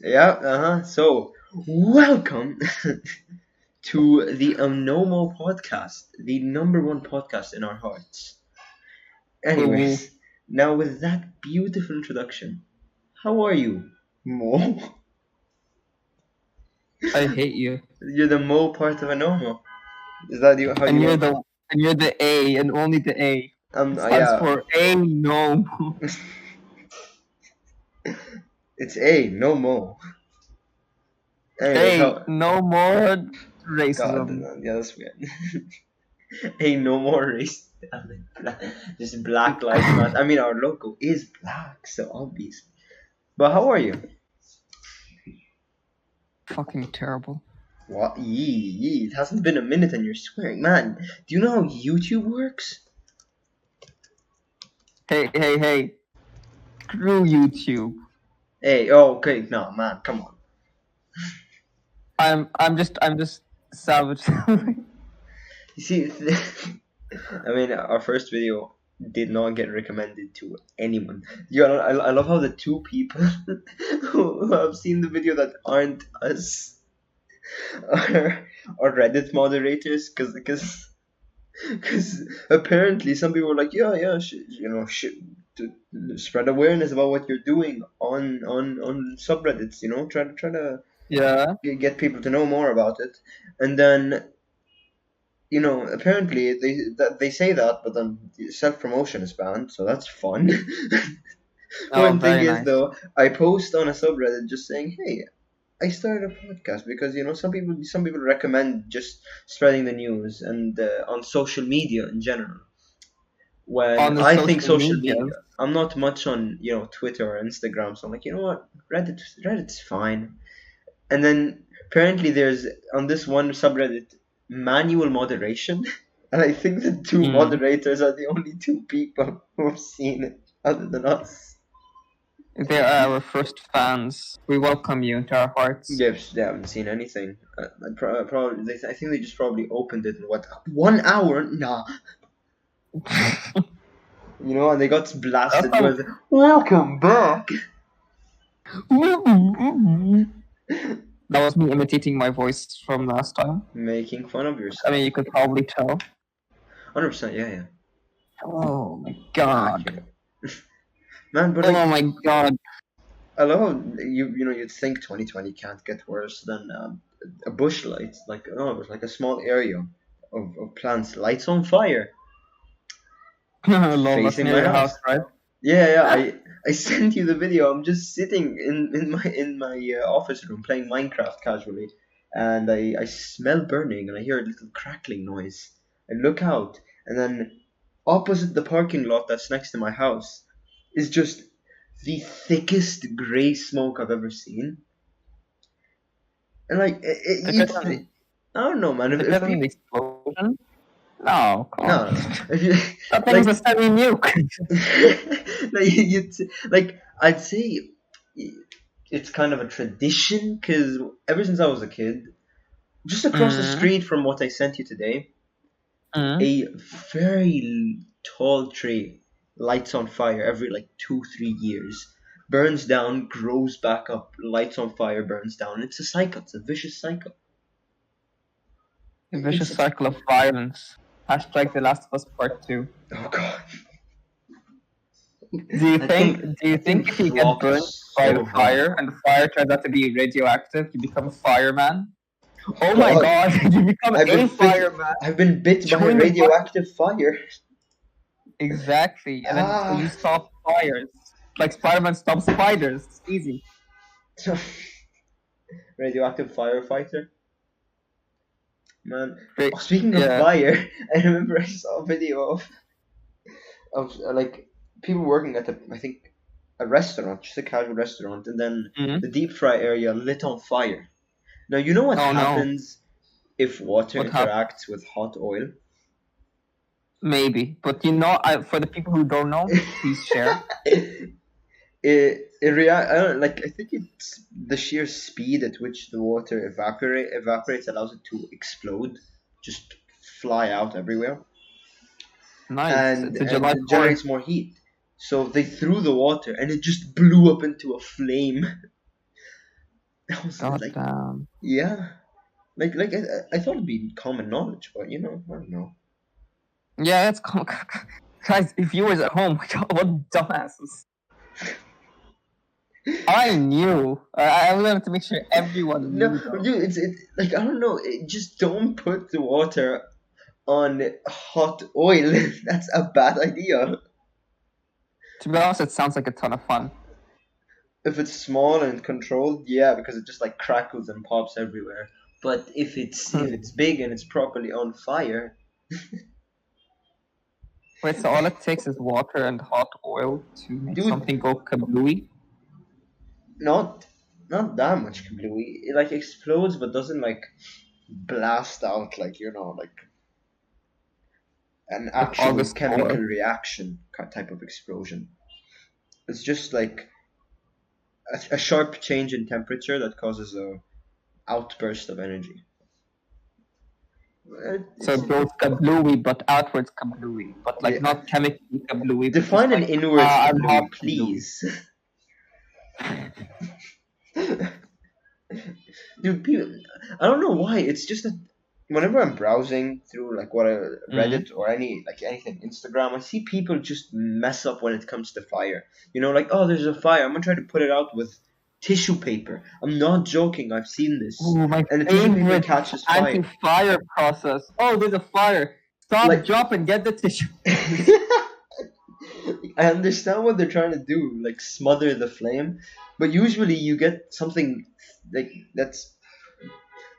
Yeah, So, welcome to the AnoMo podcast, the number one podcast in our hearts. Woo. Anyways, now with that beautiful introduction, how are you, Mo? I hate you. You're the Mo part of AnoMo. Is that how And you you're want? the A and only the A. It stands Yeah, for A no. it's A, no Mo. Anyways, A how? no more God, racism. yeah, that's weird. A, no more race. Just Black Lives Matter. I mean, our logo is black, so obvious. But how are you? Fucking terrible. What? Yee. It hasn't been a minute and you're swearing. Man, do you know how YouTube works? Hey. Screw YouTube. Hey, oh, okay. No, man, come on. I'm just savage. You see, I mean, our first video did not get recommended to anyone. I love how the two people who have seen the video that aren't us are Reddit moderators because apparently some people were like, yeah, to spread awareness about what you're doing on subreddits. Try to Yeah. get people to know more about it, and then apparently they say that, but then self promotion is banned, so that's fun. Oh, One thing very is nice. though, I post on a subreddit just saying, hey, I started a podcast because some people recommend just spreading the news and on social media in general. When On the I think social social media. media, I'm not much on Twitter or Instagram, so I'm like, you know what, Reddit's fine. And then apparently there's on this one subreddit manual moderation, and I think the two Mm. moderators are the only two people who've seen it other than us. They are our first fans. We welcome you into our hearts. Yes, they haven't seen anything. I think they just probably opened it in what 1 hour? Nah, and they got That's blasted not. with "Welcome back." That was me imitating my voice from last time. Making fun of I yourself. mean, you could probably tell. 100%, yeah. Oh my god. Accurate. Man, but Oh like, my god. I love how you'd think 2020 can't get worse than a bush light. Like, oh, it was like a small area of plants, lights on fire, Lol, that's facing near my your house, house. right? Yeah. I sent you the video. I'm just sitting in my office room playing Minecraft casually, and I smell burning and I hear a little crackling noise. I look out, and then opposite the parking lot that's next to my house is just the thickest grey smoke I've ever seen. And like Thicker than, I don't know, man. If thicker than the people, explosion? No, come on. no, if you That thing's a like, semi-nuke. like I'd say it's kind of a tradition because ever since I was a kid, just across the mm, street from what I sent you today, mm. a very tall tree lights on fire every like 2-3 years, burns down, grows back up, lights on fire, burns down. It's a cycle. It's a vicious cycle. A It's vicious cycle of violence. Hashtag The Last of Us Part 2. Oh god. Do you I think think do you I think think if you get flopped burnt by the so hard. fire and the fire turns out to be radioactive, you become a fireman? Oh my God, god, you become I've been a fit. fireman! I've been bit by a Join the radioactive fire. Exactly, and then you Ah, stop fires. Like Spider-Man stops spiders. It's easy. radioactive firefighter. Man. Great. Oh, speaking of Yeah. fire, I remember I saw a video of like people working at I think a restaurant, just a casual restaurant, and then Mhm. the deep fry area lit on fire. Now you know what Oh no. happens if water What happened? interacts with hot oil? Maybe, but for the people who don't know, please share. it react. I don't like. I think it's the sheer speed at which the water evaporates allows it to explode, just fly out everywhere, Nice. and It's a July and 4th. generates more heat. So they threw the water, and it just blew up into a flame. I was God like, damn. yeah, I thought it'd be common knowledge, but I don't know. Yeah, that's guys. Viewers at home, what dumbasses. I knew. I wanted to make sure everyone No, knew though. dude, it's like I don't know. Just don't put the water on hot oil. That's a bad idea. To be honest, it sounds like a ton of fun. If it's small and controlled, yeah, because it just like crackles and pops everywhere. But if it's big and it's properly on fire, Wait, so all it takes is water and hot oil to make dude, something go kablooey? not not that much kablooey. It like explodes, but doesn't like blast out like like an Like actual August chemical 4th. reaction type of explosion. It's just like a sharp change in temperature that causes a outburst of energy. So It's it goes kablooey, but outwards kablooey. But like yeah. not chemically kablooey, but just Define an like, inwards I'm hot kablooey, kablooey. please. Dude, people, I don't know why. It's just that whenever I'm browsing through like what Mm. Reddit or anything, Instagram, I see people just mess up when it comes to fire. Like, oh, there's a fire. I'm gonna try to put it out with tissue paper. I'm not joking. I've seen this, Ooh, my and the tissue paper favorite catches fire. anti-fire process. Oh, there's a fire. Stop, Like, drop, and get the tissue. I understand what they're trying to do, like smother the flame, but usually you get something like that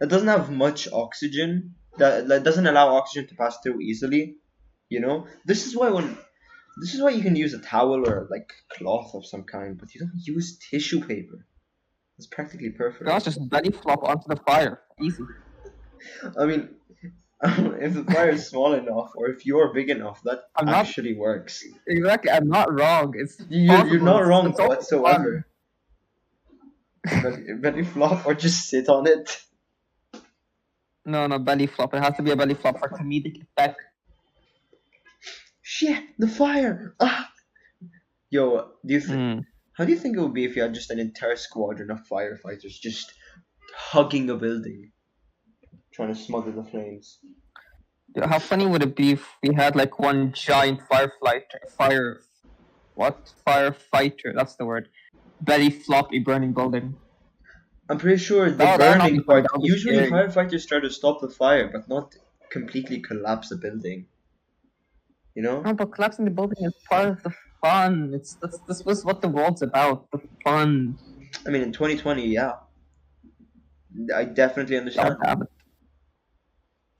doesn't have much oxygen, that doesn't allow oxygen to pass through easily. This is why you can use a towel or like cloth of some kind, but you don't use tissue paper. It's practically Guys, perforated. just belly flop onto the fire. Easy. I mean, if the fire is small enough or if you're big enough, that I'm not actually works. exactly. I'm not wrong. It's You're possible. not wrong It's also fun. whatsoever. Belly flop or just sit on it. No, no, belly flop. It has to be a belly flop for comedic effect. Shit, the fire! Ah! Yo, Mm. how do you think it would be if you had just an entire squadron of firefighters just hugging a building, trying to smother the flames? Yeah, how funny would it be if we had like one giant firefighter? That's the word. Belly flop a burning building. I'm pretty sure the That would not be burning funny. part. That would be Usually, scary. firefighters try to stop the fire, but not completely collapse a building. You know? No, but collapsing the building is part of the fun. This was what the world's about. The fun. I mean, in 2020, yeah, I definitely God understand. damn it.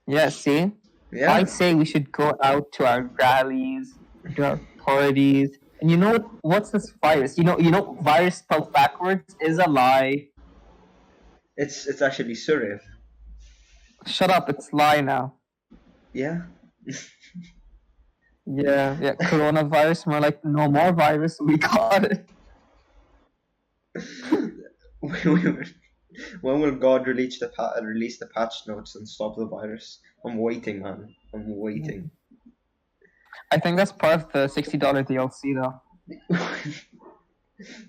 Yeah, see? I Yeah, say we should go out to our rallies, to our parties. And you know what? What's this virus? Virus spelled backwards is a lie. it's actually Surif. Shut up, it's lie now. Yeah. Yeah, coronavirus. More like no more virus. We got it. When will God release the patch notes and stop the virus? I'm waiting, man. I'm waiting. I think that's part of the $60 DLC though.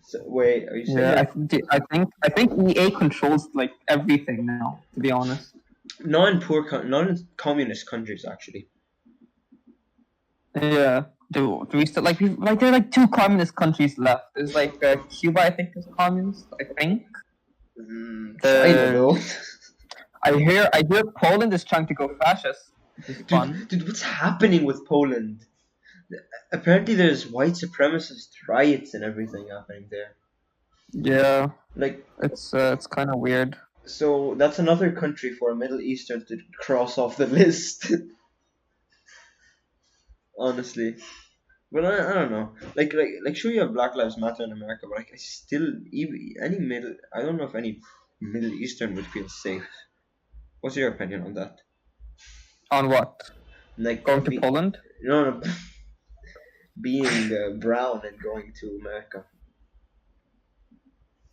So, wait, are you Yeah, serious? I think EA controls like everything now. To be honest. Not in communist countries actually. Yeah. Do we still like there are like two communist countries left? There's like Cuba, I think, is communist. I think. China though. I hear Poland is trying to go fascist, which is fun. Dude, what's happening with Poland? Apparently, there's white supremacist riots and everything happening there. Yeah, Like, it's kind of weird. so that's another country for a Middle Eastern to cross off the list. Honestly, but I don't know. Like, sure, you have Black Lives Matter in America, but like, I still even any middle. I don't know if any Middle Eastern would feel safe. What's your opinion on that? On what? Like, Going to Poland? no, being brown and going to America.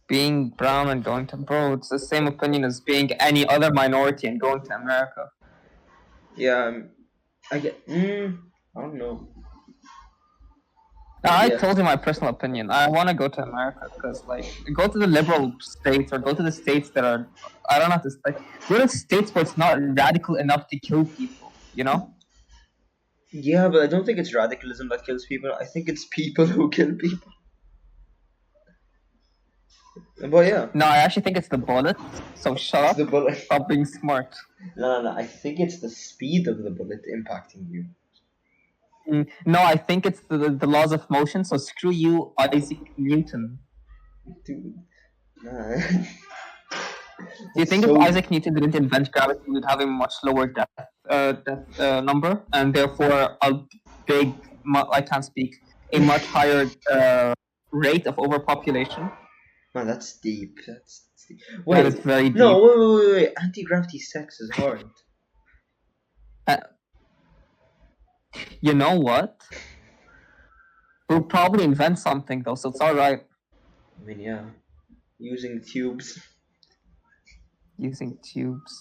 Being brown and going to bro, it's the same opinion as being any other minority and going to America. Yeah, I get. I don't know. I Yeah. told you my personal opinion. I want to go to America because, like, go to the liberal states or go to the states that are, I don't know, how to like, go to states where it's not radical enough to kill people. You know? Yeah, but I don't think it's radicalism that kills people. I think it's people who kill people. But yeah, No, I actually think it's the bullets. So shut it's the up. bullet. Stop being smart. No. I think it's the speed of the bullet impacting you. No, I think it's the laws of motion. So screw you, Isaac Newton. Dude, nah. Do you That's think if so. Isaac Newton didn't invent gravity, we'd have a much lower death number, and therefore a I can't speak, a much higher rate of overpopulation? Man, that's deep. That's deep. That is Wait, very no, deep. wait. Anti gravity sex is hard. Uh, you know what? We'll probably invent something though, so it's all right I mean, yeah, using tubes. using tubes.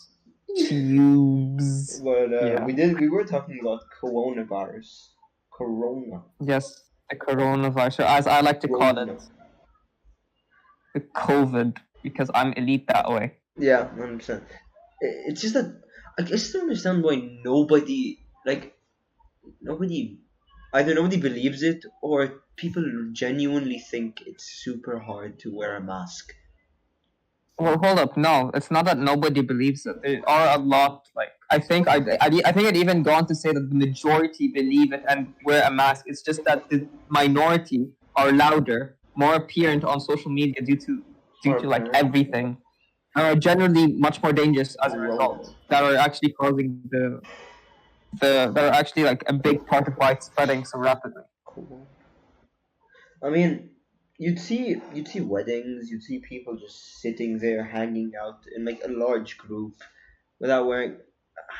Tubes. But Yeah. we were talking about coronavirus. Corona. Yes, the coronavirus, as I like to call it, Corona. the COVID, because I'm elite that way. Yeah, 100%. It's just that I just don't understand why nobody, either nobody believes it or people genuinely think it's super hard to wear a mask. Well, hold up. No, it's not that nobody believes it. There are a lot. Like I think I'd even go on to say that the majority believe it and wear a mask. It's just that the minority are louder, more apparent on social media due Or to like apparent everything, and are generally much more dangerous as a corona. result. That are actually causing the that are actually like a big part of why it's spreading so rapidly. Corona. I mean, you'd see weddings, you'd see people just sitting there hanging out in like a large group without wearing.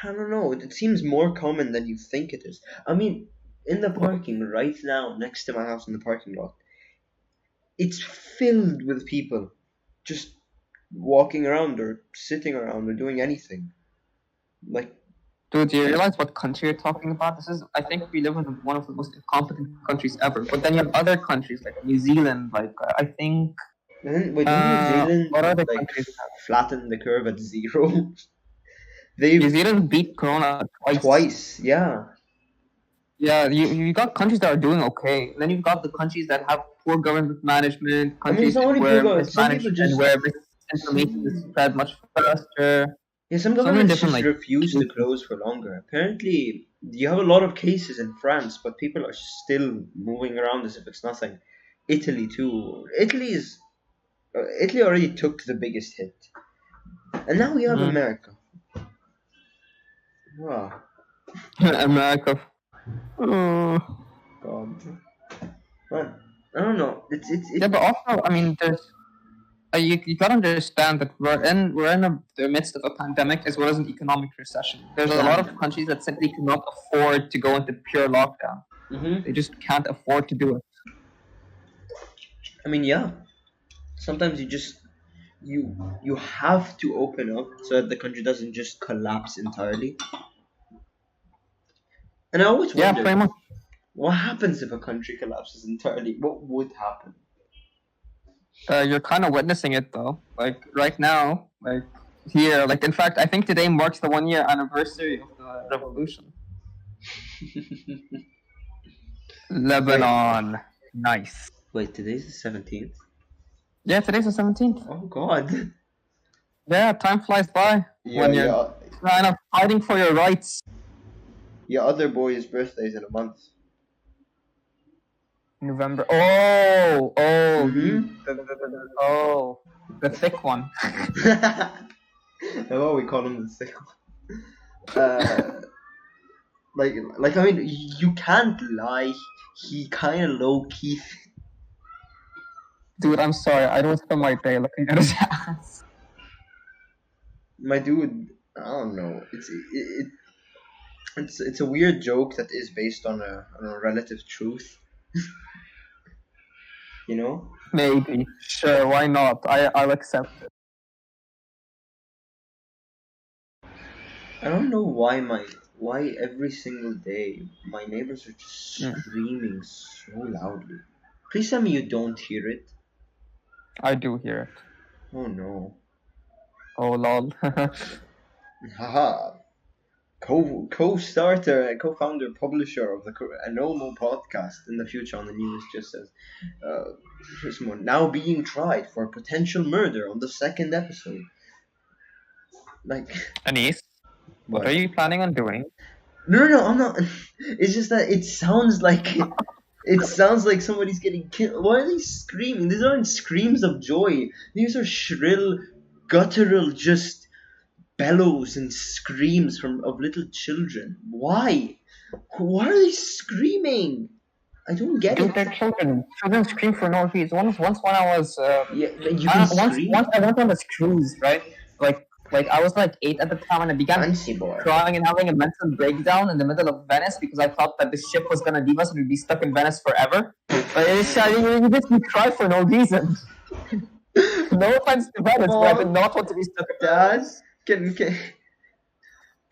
I don't know. It seems more common than you think it is. I mean, in the parking right now, next to my house in the parking lot, it's filled with people just walking around or sitting around or doing anything. Like, Dude, do you realize what country you're talking about? This is, I think we live in one of the most incompetent countries ever. But then you have other countries like New Zealand, like I think, didn't New what Zealand other like countries? flatten the curve at zero? New They've Zealand beat Corona twice. twice, yeah. Yeah, you got countries that are doing okay. And then you've got the countries that have poor government management, I mean, it's countries not only poor where government. Some people just where misinformation is spread much faster. Yeah, some So many governments different just like refuse to cases. close for longer. Apparently, you have a lot of cases in France, but people are still moving around as if it's nothing. Italy too. Italy already took the biggest hit, and now we have Mm. America. Wow, America. Uh, God, man, I don't know. yeah, but also, I mean, you gotta understand that we're in the midst of a pandemic as well as an economic recession. There's a lot of damn. countries that simply cannot afford to go into pure lockdown. They Mhm. just can't afford to do it. I mean, yeah. Sometimes you have to open up so that the country doesn't just collapse entirely. And I always Yeah, wondered, pretty much. what happens if a country collapses entirely? What would happen? You're kind of witnessing it though. Like right now, like here, like in fact, I think today marks the 1 year anniversary of the revolution. Wait, Lebanon, nice. wait, today's the 17th? Yeah, today's the 17th. Oh god. Yeah, time flies by Yeah, when you're yeah. kind of fighting for your rights. Your other boy's birthday's in a month. November. Oh, Mm-hmm. the thick one. That's what we call him the sick one. Like I mean, you can't lie. He kind of low key. Dude, I'm sorry. I don't spend my day looking at his ass. My dude, I don't know. It's a weird joke that is based on a relative truth. You know. Maybe. Sure, why not? I'll accept it. I don't know why why every single day my neighbors are just Mm, screaming so loudly. Please tell me you don't hear it. I do hear it. Oh no. Oh lol. Haha. Co-starter, co-founder, publisher of the AnoMo podcast in the future on the news just says, uh, here's more, now being tried for potential murder on the second episode. Like, Anis, what are what? you planning on doing? No, no, no, I'm not. It's just that it sounds like it sounds like somebody's getting killed. Why are they screaming? These aren't screams of joy. These are shrill, guttural, just bellows and screams from of little children. Why? Why are they screaming? I don't get Dude, it. they're children. Children scream for no reason. Once when I was Yeah, like, you can once scream. I went on this cruise, right? Like I was like 8 at the time, and I began Fancy boy. crying and having a mental breakdown in the middle of Venice because I thought that the ship was gonna leave us and we'd be stuck in Venice forever. Like, you just you cry for no reason. No offense to Venice, but I did Mom, not want to be stuck in Dad, Venice. can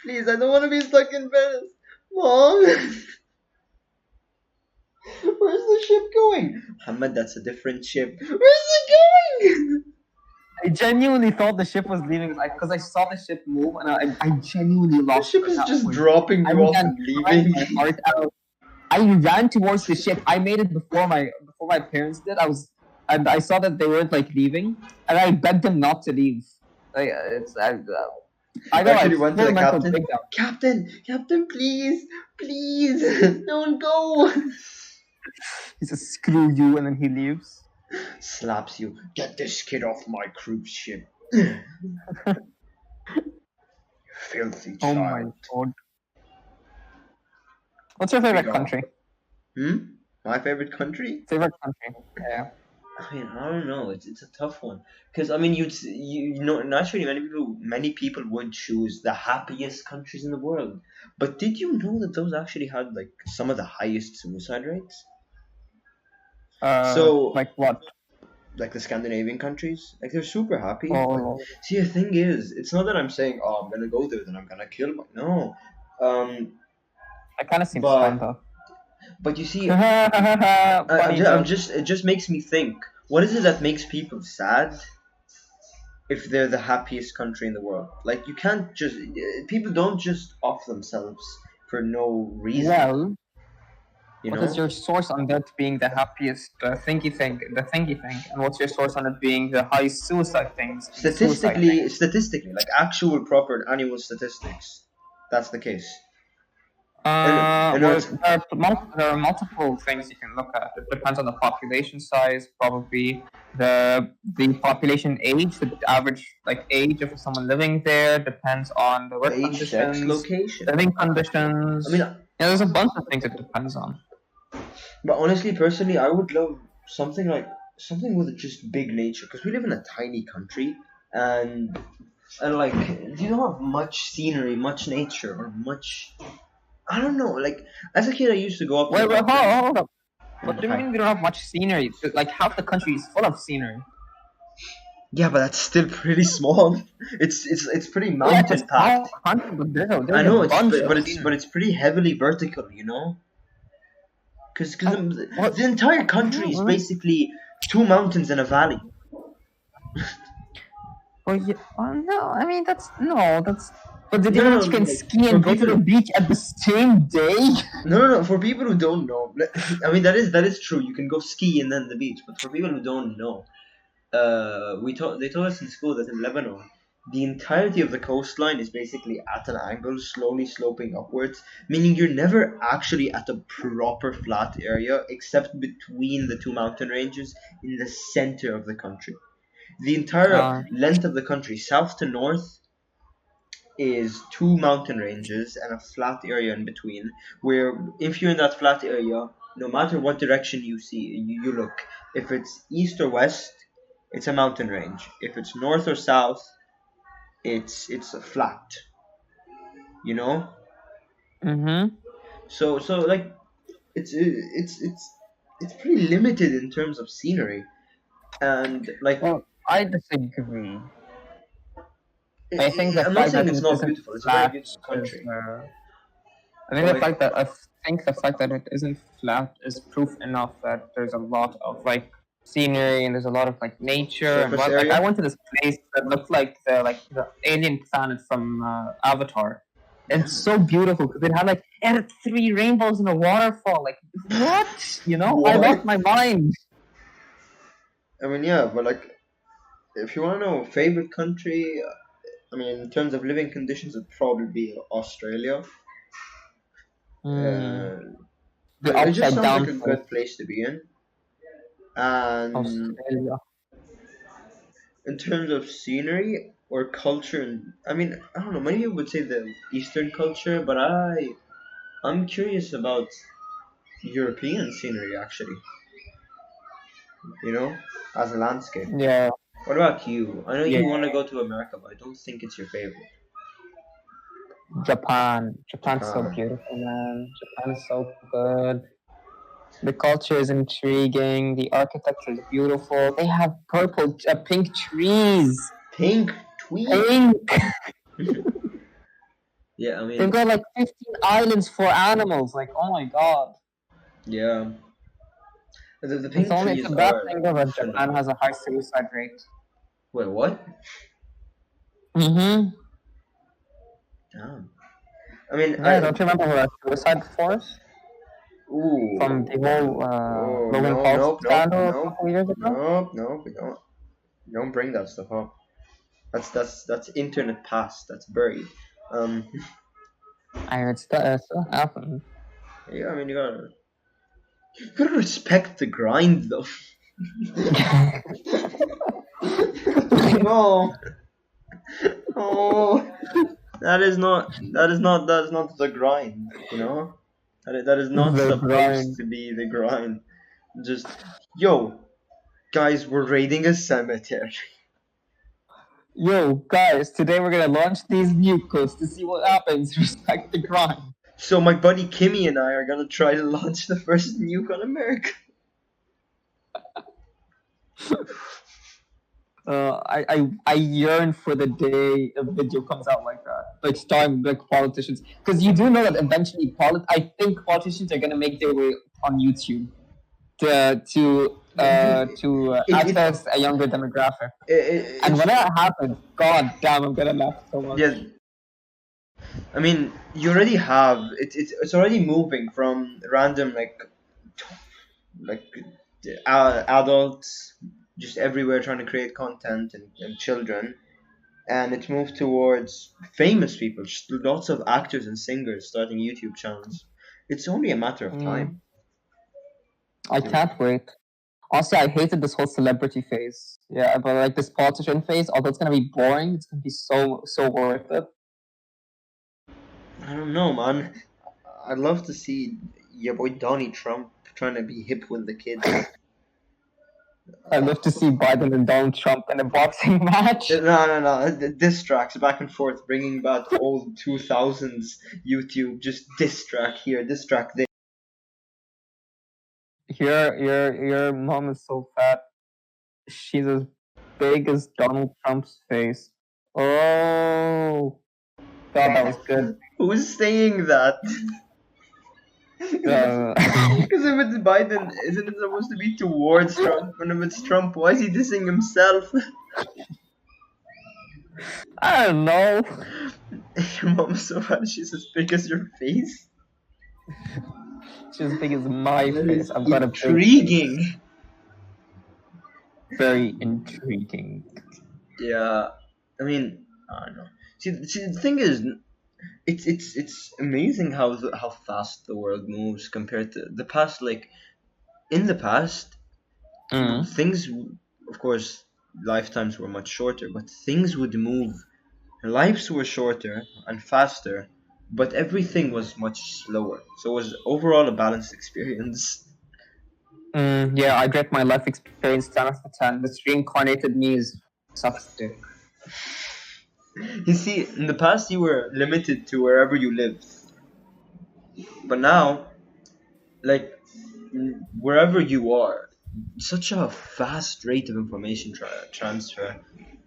please? I don't want to be stuck in Venice. Mom. Where's the ship going? Muhammad, that's a different ship. Where's it going? I genuinely thought the ship was leaving because I saw the ship move, and I genuinely The lost it ship at is that just point. dropping I you off began and crying leaving. my heart out. I ran towards the ship. I made it before my parents did. And I saw that they weren't like leaving, and I begged them not to leave. Like I got like Actually, went to full the mental captain. breakdown. Captain, please, please, don't go. He says screw you, and then he leaves. Slaps you. Get this kid off my cruise ship. Filthy Oh my child. god! What's your Get favorite off. country? My favorite country? Favorite country? Yeah. I mean, I don't know. It's a tough one because I mean, you know naturally many people would choose the happiest countries in the world. But did you know that those actually had like some of the highest suicide rates? So Like what? like the Scandinavian countries, like they're super happy. But Oh, see, the thing is, it's not that I'm saying, oh, I'm gonna go there, then I'm gonna kill my no. Um, that kind of seems fun but though. but you see, Funny I'm joke. just it just makes me think. What is it that makes people sad if they're the happiest country in the world? Like you can't just people don't just off themselves for no reason, Well, you what is know. your source on that being the happiest thingy thing, and what's your source on it being the highest suicide thing? Statistically, like actual proper animal statistics, that's the case. And Well, it's there are multiple things you can look at. It depends on the population size, probably the population age, the average like age of someone living there. Depends on the work age, sex, conditions, location. living I mean, conditions. Yeah, there's a bunch of things it depends on. but honestly, personally, I would love something like something with just big nature because we live in a tiny country and like you don't have much scenery, much nature, or much. I don't know. Like as a kid, I used to go up to the Wait, mountains. hold up. What do you Hi. mean we don't have much scenery? Like half the country is full of scenery. Yeah, but that's still pretty small. It's pretty Yeah, it's a mountain small packed. country, but I there's a know bunch of but scenery. it's pretty heavily vertical, you know. Because What? the entire country is basically two mountains and a valley. Well, yeah, no, I mean that's no, that's. But did you No, know no, that you can like ski for and go to people. the beach at the same day? No. For people who don't know, I mean that is true. You can go ski and then the beach. But for people who don't know, they told us in school that in Lebanon, the entirety of the coastline is basically at an angle, slowly sloping upwards, meaning you're never actually at a proper flat area except between the two mountain ranges in the center of the country. The entire Uh, length of the country, south to north, is two mountain ranges and a flat area in between. Where if you're in that flat area, no matter what direction you look, if it's east or west, it's a mountain range. If it's north or south, it's a flat. You know. mm-hmm. So like it's pretty limited in terms of scenery and like Well, I disagree. I think the I'm not fact saying that it's it not isn't beautiful. It's a very flat beautiful is country. I think But the like fact that I think the fact that it isn't flat is proof enough that there's a lot of like scenery and there's a lot of like nature and surface what like I area. went to this place that looked like the alien planet from Avatar. And Yeah. it's so beautiful because it had three rainbows and a waterfall. Like what? You know, I lost What? my mind. I mean, yeah, but like, if you want to know favorite country, I mean, in terms of living conditions, it'd probably be Australia. Mm, Uh, the it just upside sounds like down a place, good place to be in. And Australia. in terms of scenery or culture, and I mean, I don't know. Many people would say the Eastern culture, but I'm curious about European scenery actually. You know, as a landscape. Yeah, What about you? I know yeah. you want to go to America, but I don't think it's your favorite. Japan. Japan's so Japan. beautiful, man. Japan is so good. The culture is intriguing. The architecture is beautiful. They have pink trees. Pink tweet. Pink. Yeah, I They've mean, got like 15 islands for animals. Like, oh my god. yeah. The pink It's trees a bad are thing though that Japan phenomenal. has a high suicide rate. Wait, what? Mm-hmm. Damn. I mean, Yeah, don't you remember the suicide force from the ooh, whole oh Logan no, Paul nope, nope, scandal a nope, couple years ago? nope, nope. We don't bring that stuff up. That's internet past. That's buried. Um, I heard it still happened. yeah, I mean, you gotta respect the grind, though. No, oh, that is not the grind. You know, that is not The supposed grind. to be the grind. Just yo, guys, we're raiding a cemetery. Yo, guys, today we're gonna launch these nuke codes to see what happens. Respect the grind. So my buddy Kimmy and I are gonna try to launch the first nuke on America. I yearn for the day a video comes out like that, like starring like politicians, because you do know that eventually I think politicians are gonna make their way on YouTube Dude, to it, access a younger demographic. And it's when that happens, god damn, I'm gonna laugh so yeah. much. I mean, you already have it's already moving from random like adults just everywhere trying to create content and children, and it's moved towards famous people, just lots of actors and singers starting YouTube channels. It's only a matter of time. Mm, I can't wait. Also, I hated this whole celebrity phase. Yeah, but like this politician phase, although it's gonna be boring, it's gonna be so worth it. I don't know, man. I'd love to see your boy Donnie Trump trying to be hip with the kids. I'd love to see Biden and Donald Trump in a boxing match. No. Diss tracks back and forth, bringing back old 2000s YouTube. Just diss track here, diss track there. Your mom is so fat. She's as big as Donald Trump's face. Oh god, that was good. Who's saying that? Uh, Because if it's Biden, isn't it supposed to be towards Trump? And if it's Trump, why is he dissing himself? I don't know. Your mom's so bad, she's as big as your face. She's as big as my That face. is I've got a big face. intriguing. Very intriguing. Yeah, I mean, I don't know. See, the thing is, it's amazing how fast the world moves compared to the past. Like in the past, Mm. things, of course, lifetimes were much shorter, but things would move. Lives were shorter and faster, but everything was much slower. So it was overall a balanced experience. Yeah, I get my life experience 10 out of 10. This reincarnated me is sucks dick. You see, in the past you were limited to wherever you lived, but now, like wherever you are, such a fast rate of information transfer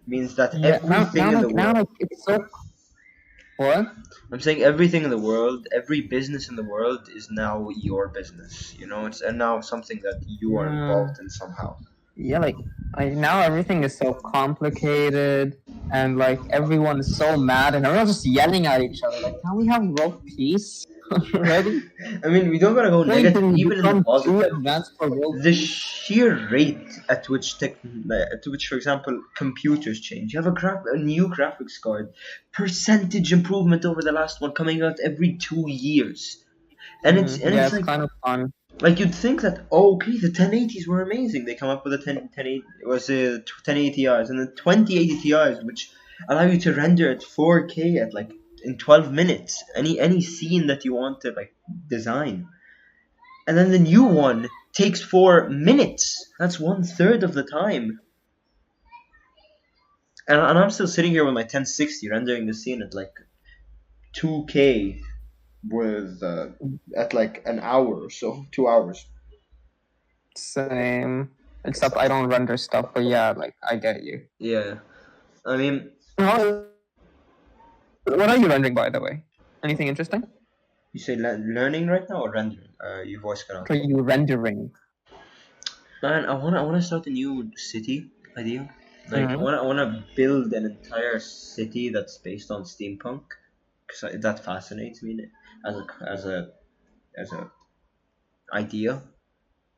means that Yeah, everything in the now world. like it's so What? I'm saying everything in the world, every business in the world is now your business. It's and now something that you are Yeah. involved in somehow. Yeah, like now everything is so complicated and like everyone is so mad and everyone's just yelling at each other. Like, can we have world peace already? I mean, we don't gotta go Like, negative, did we even in the become too positive. advanced for world The peace? sheer rate at which, for example, computers change. You have a new graphics card, percentage improvement over the last one coming out every 2 years, and it's Mm, and yeah, it's it's like kind of fun. you'd think that, oh, okay, the 1080s were amazing. They come up with a 1080, it was a 1080 Ti's and the 2080 Ti's, which allow you to render at 4K at like in 12 minutes any scene that you want to like design. And then the new one takes 4 minutes. That's one third of the time. And I'm still sitting here with my 1060 rendering the scene at like 2K with at like an hour or so, 2 hours. Same. Except I don't render stuff, but yeah, like I get you. Yeah, I mean, How- What are you rendering, by the way? Anything interesting? you say learning right now or rendering? Your voice cut out. What are you rendering? Man, I wanna start a new city idea. Like I Mm-hmm. wanna I wanna build an entire city that's based on steampunk, because that fascinates me as a idea.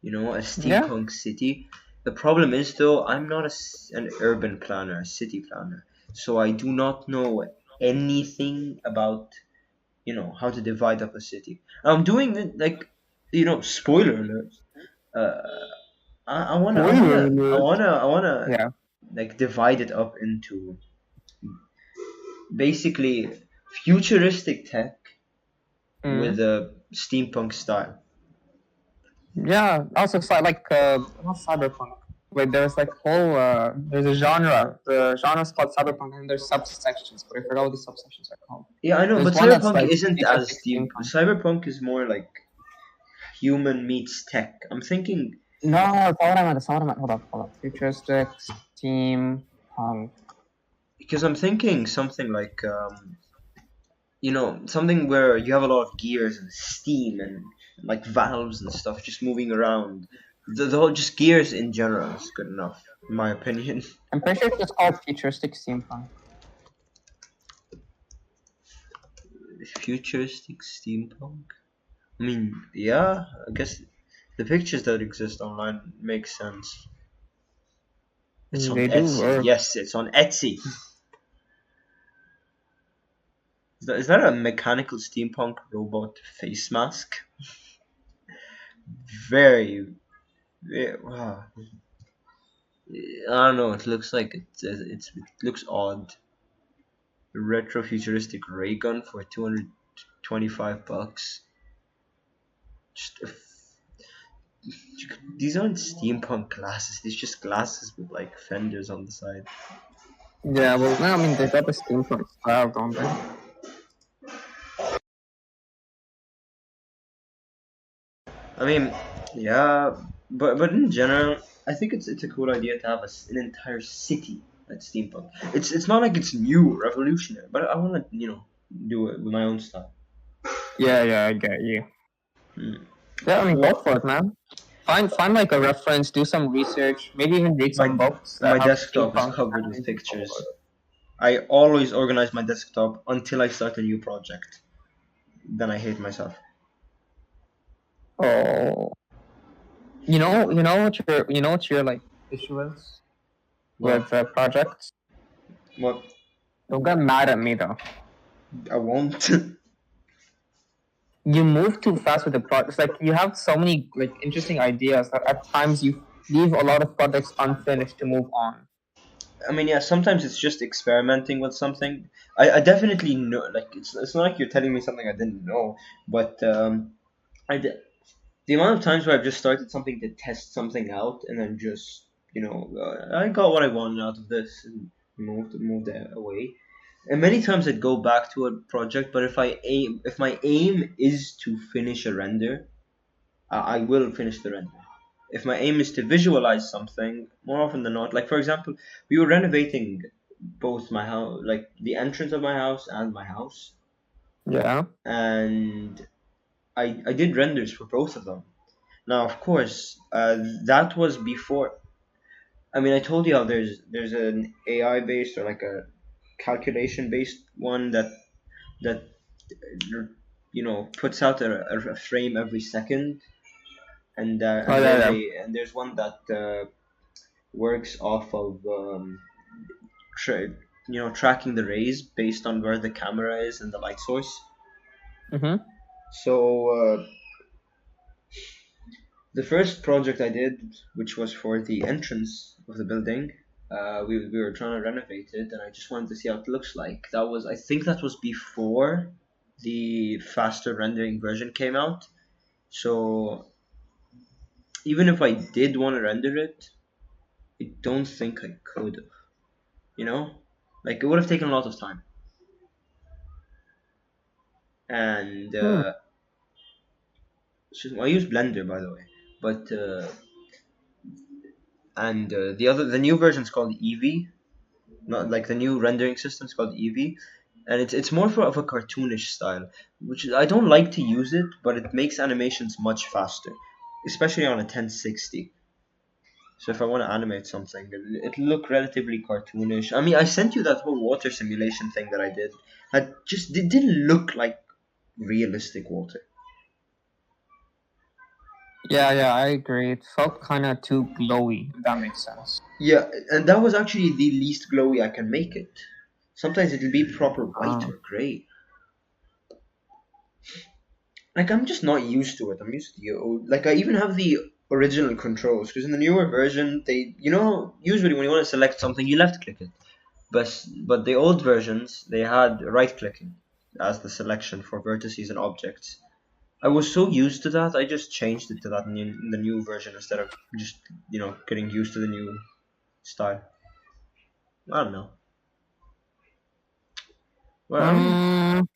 A Yeah. steampunk city. The problem is though, I'm not an urban planner, a city planner, so I do not know anything about how to divide up a city. I'm doing it like spoiler alert. Uh, I wanna, I Spoiler wanna, I alert. wanna, I wanna Yeah. like divide it up into basically futuristic tech with Mm. a steampunk style. Yeah. Also, like not cyberpunk. Wait, there's like whole there's a genre. The genre is called cyberpunk, and there's subsections, but I forgot what the subsections are called. Yeah, I know, There's but one that's cyberpunk like isn't futuristic as steam. steampunk. Cyberpunk is more like human meets tech. I'm thinking No, that's not what I meant. That's not what I meant. Hold up. Futuristic steampunk. because I'm thinking something like something where you have a lot of gears and steam and like valves and stuff just moving around. The whole just gears in general is good enough, in my opinion. I'm pretty sure it's called futuristic steampunk. Futuristic steampunk. I mean, yeah, I guess the pictures that exist online make sense. It's on They do Etsy. work. Yes, it's on Etsy. Is that a mechanical steampunk robot face mask? Very, wow. I don't know. It looks like it looks odd. Retro futuristic ray gun for $225. Just these aren't steampunk glasses. These just glasses with like fenders on the side. Yeah, well, no, I mean they got the steampunk style, don't they? I mean, yeah, but in general, I think it's a cool idea to have an entire city that's steampunk. It's not like it's new, revolutionary, but I want to do it with my own style. Yeah, I get you. Hmm. Yeah, I mean go What for it, man. Find like a reference, do some research, maybe even read some my books that my have desktop is steampunk covered with and go for pictures. it. I always organize my desktop until I start a new project. Then I hate myself. Oh, you know what your like issue is What? with projects. What? Don't get mad at me though. I won't. You move too fast with the projects. Like you have so many like interesting ideas that at times you leave a lot of projects unfinished to move on. I mean, yeah, sometimes it's just experimenting with something. I definitely know, like, it's not like you're telling me something I didn't know, but I d- the amount of times where I've just started something to test something out and then just, I got what I wanted out of this and moved it away. And many times I'd go back to a project, but if my aim is to finish a render, I will finish the render. If my aim is to visualize something, more often than not, like for example, we were renovating both my house, like the entrance of my house and my house, Yeah. and I did renders for both of them. Now, of course, that was before. I mean, I told you how there's an AI based or like a calculation based one that puts out a frame every second, Oh and yeah, then yeah. there's one that works off of tra- tracking the rays based on where the camera is and the light source. Mm-hmm. So the first project I did, which was for the entrance of the building, we were trying to renovate it, and I just wanted to see how it looks like. I think that was before the faster rendering version came out. So even if I did want to render it, I don't think I could have. You know, like it would have taken a lot of time. And Hmm. I use Blender, by the way, but the new version is called Eevee, not like the new rendering system is called Eevee, and it's more of a cartoonish style, which I don't like to use it, but it makes animations much faster, especially on a 1060. So if I want to animate something, it'll look relatively cartoonish. I mean, I sent you that whole water simulation thing that I did. It didn't look like realistic water. Yeah, yeah, I agree. It felt kind of too glowy, if that makes sense. Yeah, and that was actually the least glowy I can make it. Sometimes it'll be proper white Oh. or gray. Like I'm just not used to it. I'm used to like I even have the original controls because in the newer version usually when you want to select something you left click it, but the old versions they had right clicking as the selection for vertices and objects. I was so used to that I just changed it to that in the new version instead of just getting used to the new style. I don't know. Well, I mean, Um,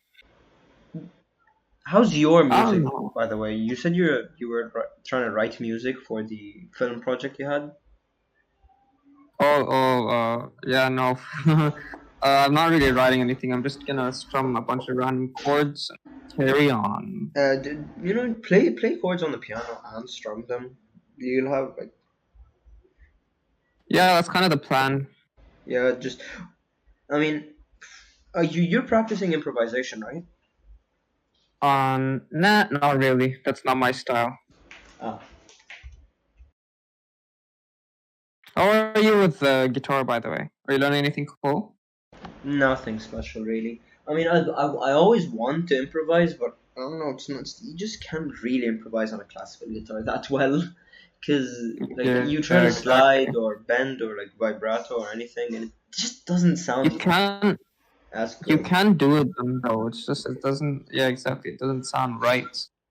how's your I don't music, know. by the way? You said you were trying to write music for the film project you had. Yeah, no. I'm not really writing anything. I'm just gonna strum a bunch of random chords and carry on. Play chords on the piano and strum them. You'll have like Yeah, that's kind of the plan. yeah, just I mean, you're practicing improvisation, right? Nah, not really. That's not my style. Ah, How are you with the guitar, by the way? Are you learning anything cool? nothing special really. I mean, I always want to improvise, but I don't know. It's not. You just can't really improvise on a classical guitar that well, because like Yeah, you try to exactly. slide or bend or like vibrato or anything, and it just doesn't You sound can as you good. can do it though. It's just it doesn't. Yeah, exactly. It doesn't sound right.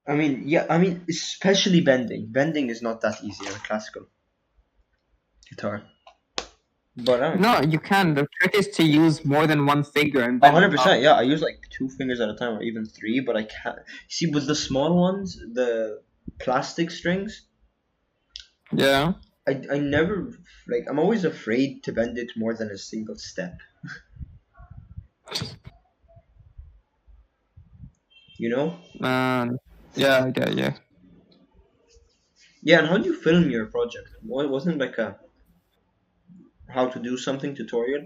I mean, yeah, I mean, especially bending. Bending is not that easy on a classical guitar. But I don't know. No, you can. The trick is to use more than one finger and A bend hundred them percent, up. yeah. I use like two fingers at a time, or even three, but I can't. See, with the small ones, the plastic strings, Yeah. I never like. I'm always afraid to bend it more than a single step. You know? Man. Yeah, yeah, yeah. Yeah. And how do you film your project? Wasn't it like a how to do something tutorial?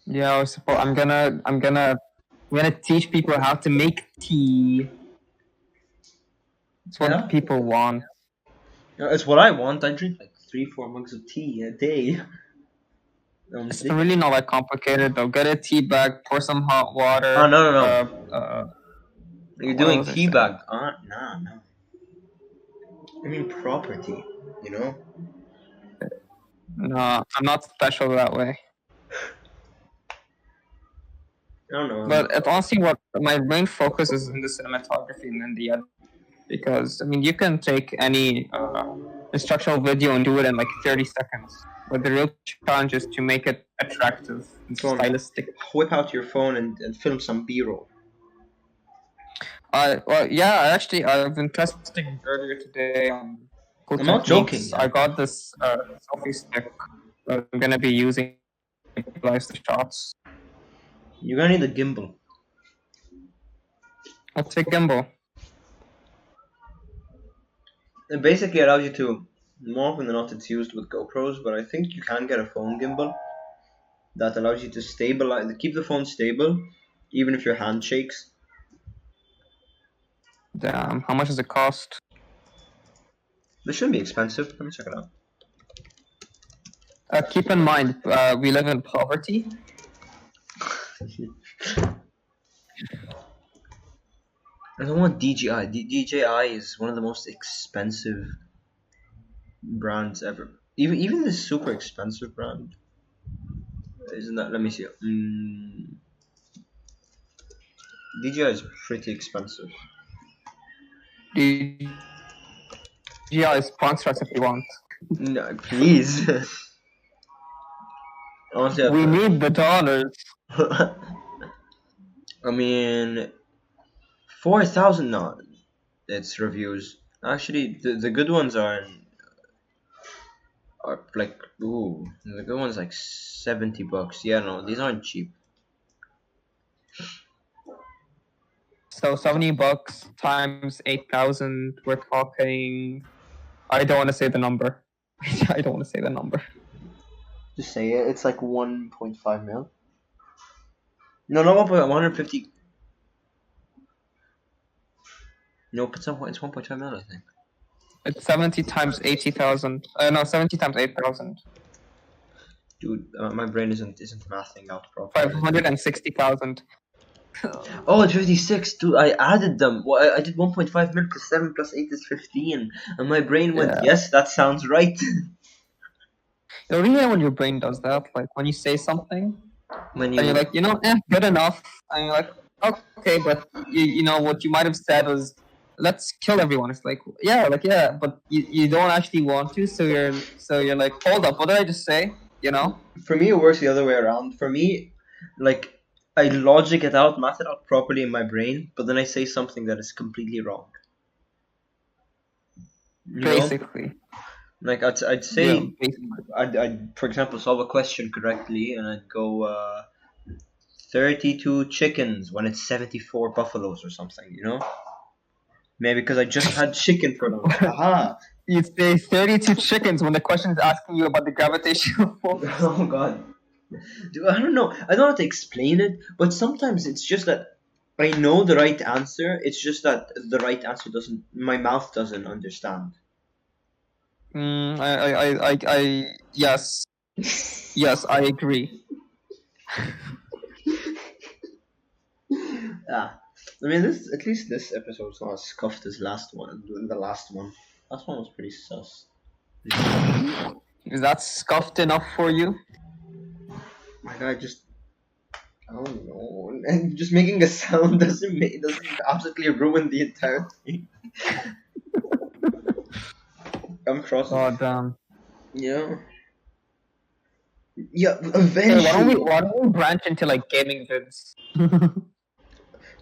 Yeah, I'm gonna teach people how to make tea. It's what the Yeah. people want. Yeah, it's what I want. I drink like 3, 4 mugs of tea a day. It's Honestly. really not that complicated though. Get a tea bag, pour some hot Oh water. no, no, no! You're What doing was I saying? teabag. Nah, no. I mean property. You know? No, I'm not special that way. I don't know. But it's honestly what my main focus is in the cinematography and then the edit. Because I mean, you can take any instructional video and do it in like 30 seconds. But the real challenge is to make it attractive and Go on. stylistic. Whip out your phone and film some B-roll. Well, yeah, I've been testing earlier today on cool I'm not joking, techniques. I yeah. got this selfie stick that I'm gonna be using. stabilize the shots. You're gonna need a gimbal. What's a gimbal? It basically allows you to, more often than not, it's used with GoPros, but I think you can get a phone gimbal that allows you to stabilize, to keep the phone stable, even if your hand shakes. Damn, how much does it cost? This shouldn't be expensive. Let me check it out. Keep in mind, we live in poverty. I don't want DJI. DJI is one of the most expensive brands ever. Even this super expensive brand isn't that? Let me see. DJI is pretty expensive. DJI sponsor us if you want. No, please. Honestly, We need the dollars. I mean, 4,000. No, it's reviews. Actually, the good ones are like, ooh, the good ones like $70. Yeah, no, these aren't cheap. So $70 times 8,000. We're talking. I don't want to say the number. I don't want to say the number. Just say it. It's like 1.5 mil. No, not 150. Nope, it's 1.5 mil, I think. It's 70 times 80,000. No, 70 times 8,000. Dude, my brain isn't mathing out properly. 560,000. Oh, it's 56. Dude, I added them. Well, I did 1.5 mil plus 7 plus 8 is 15. And my brain went, Yeah. yes, that sounds right. You really know when your brain does that? Like when you say something, When and you're like, good enough. And you're like, okay, but you know what you might have said was, let's kill everyone. It's like, yeah, but you don't actually want to. So you're like, hold up, what did I just say? You know? For me, it works the other way around. For me, like, I logic it out, math it out properly in my brain, but then I say something that is completely wrong. You know? Basically. Like, I'd Yeah, say, basically. I'd, for example, solve a question correctly, and I'd go, 32 chickens when it's 74 buffaloes or something, you know? Maybe because I just had chicken for lunch. Aha! You say 32 chickens when the question is asking you about the gravitational force. Oh god. Dude, I don't know. I don't know how to explain it, but sometimes it's just that I know the right answer. It's just that the right answer doesn't. My mouth doesn't understand. Yes. Yes, I agree. Ah, I mean, this at least this episode's not as scuffed as last one. The last one. Last one was pretty sus. Is that scuffed enough for you? My guy just. I don't know. And just making a sound doesn't absolutely ruin the entire thing. I'm crossing. Oh damn. Yeah. Yeah, Hey, eventually. why don't we branch into like gaming vids?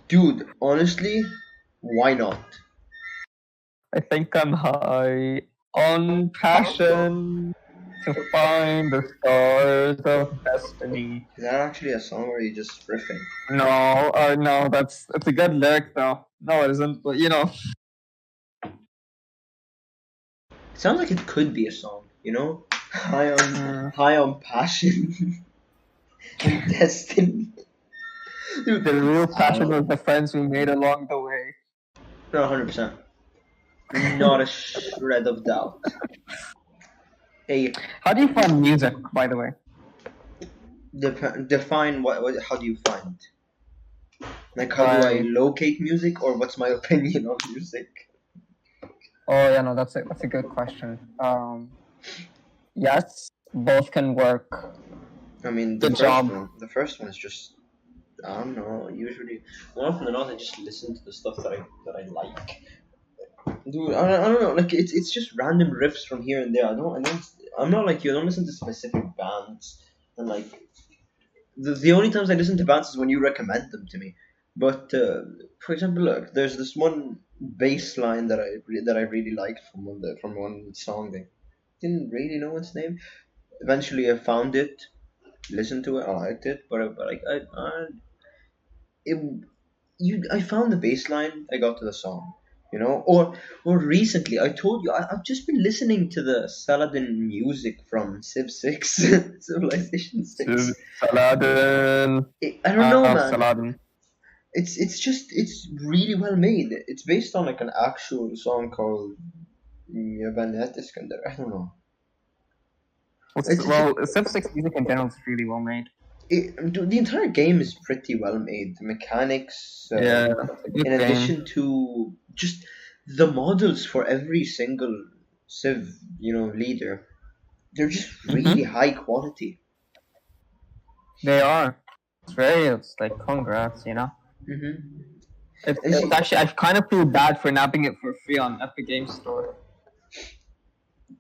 Dude, honestly, why not? I think I'm high on passion to find the stars of destiny. Is that actually a song or are you just riffing? No, it's a good lyric though. No, it isn't, but you know. It sounds like it could be a song, you know? High on passion and destiny. Dude, The real passion was the friends we made along the way. no, 100%. Not a shred of doubt. Hey, How do you find music, by the way? define what. How do you find? Like, how do I locate music, or what's my opinion on music? Oh yeah, no, that's a good question. Yes, both can work. I mean, Good job. The first one is just, I don't know. Usually, more often than not, I just listen to the stuff that I like. Dude, I don't know. Like, it's just random riffs from here and there. I'm not like you. I don't listen to specific bands. And like, the only times I listen to bands is when you recommend them to me. But for example, look, there's this one bass line that I really liked from one song. I didn't really know its name. Eventually, I found it. listened to it. I liked it, but like it, I found the bass line. I got to the song, you know. Or recently, I told you I've just been listening to the Saladin music from Civ Six, Civilization Six. Saladin. I don't know, man. Saladin. It's really well made. It's based on like an actual song called Yabanet Iskandar. I don't know. It's Civ 6 music in general is really well made. the entire game is pretty well made. The mechanics, Yeah, it's a good in game. addition to just the models for every single Civ, leader, they're just really high quality. They are. It's like congrats, you know. Mm-hmm. It's actually I kind of feel bad for nabbing it for free on Epic Games Store.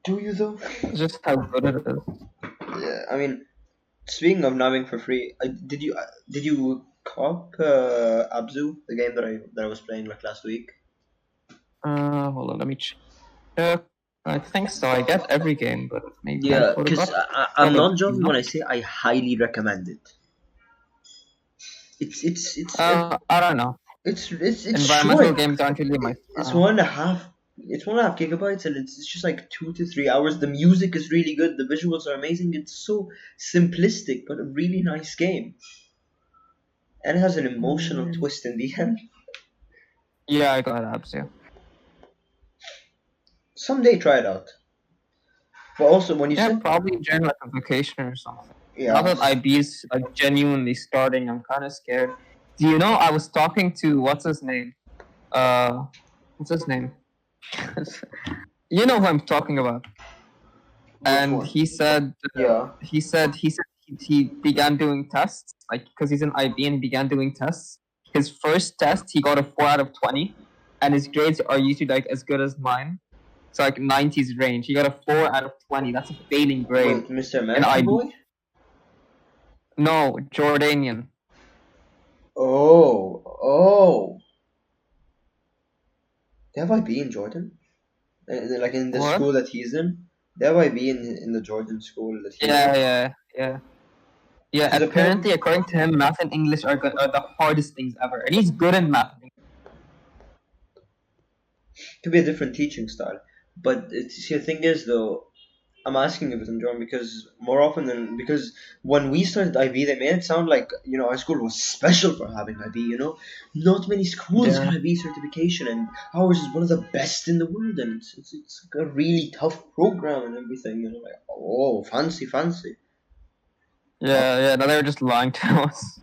Do you though? It's just how good it is. Yeah, I mean, speaking of nabbing for free, did you cop Abzu, the game that I was playing like last week? Hold on, let me check. I think so. I get every game, but maybe Yeah, I because forgot. I'm not joking when I say I highly recommend it. It's I don't know. it's Environmental short. games aren't really my. It's 1.5. It's 1.5 gigabytes, and it's just like 2 to 3 hours. The music is really good. The visuals are amazing. It's so simplistic, but a really nice game. And it has an emotional twist in the end. Yeah, I got apps. Yeah. Someday try it out. But also when you Yeah, said probably during like a vacation or something. yeah, Now that IB is like genuinely starting, I'm kind of scared. Do you know I was talking to what's his name? What's his name? You know who I'm talking about. And one? he said, Yeah. he began doing tests, like because he's an IB and he began doing tests. His first test, he got a 4 out of 20, and his grades are usually like as good as mine. So like 90s range. He got a 4 out of 20. That's a failing grade. Wait, Mr. In American IB. Boy? No, Jordanian. Oh. They have IB in Jordan? Like in the What? school that he's in? They have IB in the Jordan school that he's in? Yeah. Yeah, 'Cause apparently, according to him, math and English are the hardest things ever. And he's good in math. Could be a different teaching style. But see, the thing is, though, I'm asking if it's in Jordan because when we started IB, they made it sound like our school was special for having IB. Not many schools Yeah. get IB certification, and ours is one of the best in the world, and it's like a really tough program and everything. Like fancy. Yeah, no, they were just lying to us.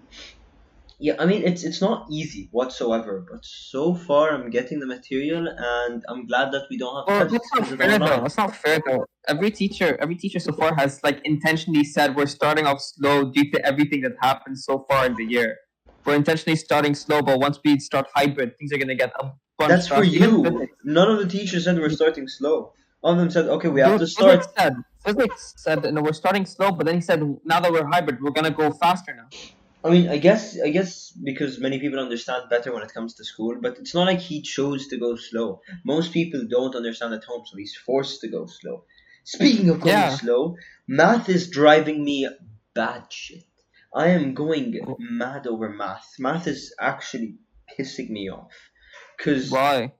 Yeah, I mean it's not easy whatsoever, but so far I'm getting the material, and I'm glad that we don't have Well, tests that's not because it's fair though. online. That's not fair though. Every teacher so far has like intentionally said we're starting off slow due to everything that happened so far in the year. We're intentionally starting slow, but once we start hybrid, things are gonna get a bunch That's for faster. Even you. physics. None of the teachers said we're starting slow. All of them said, okay, we have to start. Physics said no, we're starting slow, but then he said now that we're hybrid, we're gonna go faster now. I mean, I guess because many people understand better when it comes to school, but it's not like he chose to go slow. Most people don't understand at home, so he's forced to go slow. Speaking of going slow, math is driving me bad shit. I am going mad over math. Math is actually pissing me off. Cause Why?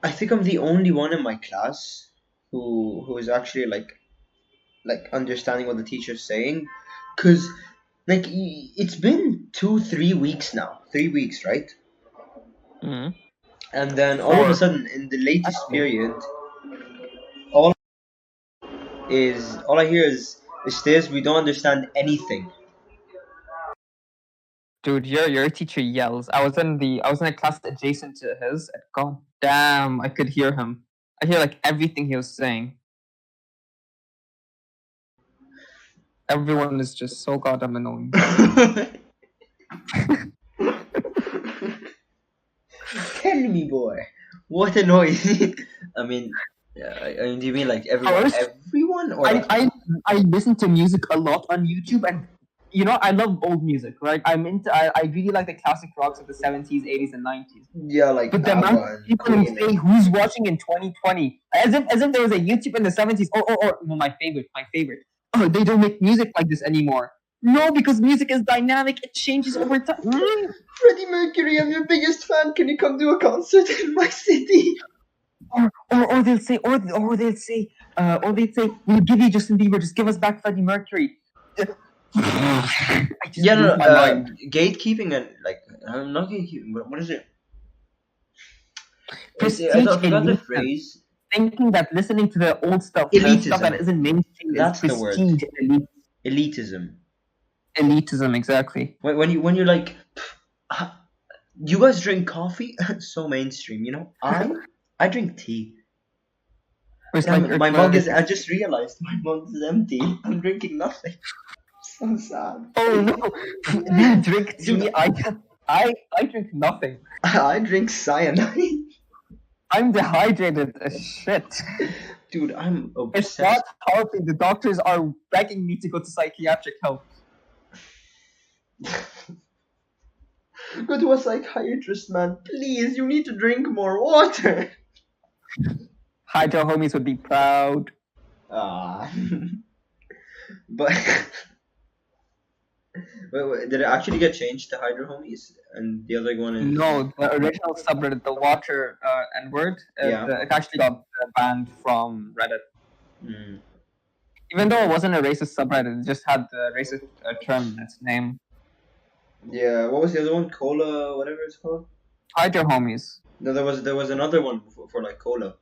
I think I'm the only one in my class who is actually like understanding what the teacher's saying. Cause like it's been 2-3 weeks now, 3 weeks, right? Mm-hmm. And then all of a sudden in the latest period, all I hear is this: we don't understand anything. Dude, your teacher yells. I was in a class adjacent to his. And God damn, I could hear him. I hear like everything he was saying. Everyone is just so goddamn annoying. Tell me, boy, what annoys? I mean, do you mean like everyone? Everyone, or I listen to music a lot on YouTube, and I love old music. Right? I really like the classic rocks of the 70s, 80s, and 90s. Yeah, like but the amount of people who say who's watching in 2020, as if there was a YouTube in the 70s. Oh, my favorite. Oh, they don't make music like this anymore. No, because music is dynamic. It changes over time. Freddie Mercury, I'm your biggest fan. Can you come do a concert in my city? Or they'll say, we'll give you Justin Bieber. Just give us back Freddie Mercury. I just Yeah, lose no, my mind. gatekeeping and like I'm not gatekeeping, but what is it? Prestige I forgot the elite. phrase. Thinking that listening to the old stuff, the stuff that Elitism. isn't mainstream, is That's the word. prestige elite. Elitism. Elitism, exactly. When you're like, you guys drink coffee? So mainstream, you know. I drink tea. It's like Damn, my mug is. I just realized my mug is empty. I'm drinking nothing. So sad. oh no, you drink tea. Dude, I drink nothing. I drink cyanide. I'm dehydrated as shit. Dude, I'm It's obsessed. not helping. The doctors are begging me to go to psychiatric help. Go to a psychiatrist, man. Please, you need to drink more water. Hydro homies would be proud. Ah. But wait, did it actually get changed to Hydro Homies? And the other one is No, the original subreddit, the water N-word, Yeah. it actually got banned from Reddit. Mm. Even though it wasn't a racist subreddit, it just had the racist term in its name. Yeah. What was the other one? Cola, whatever it's called. Hydro homies. No, there was another one for like cola.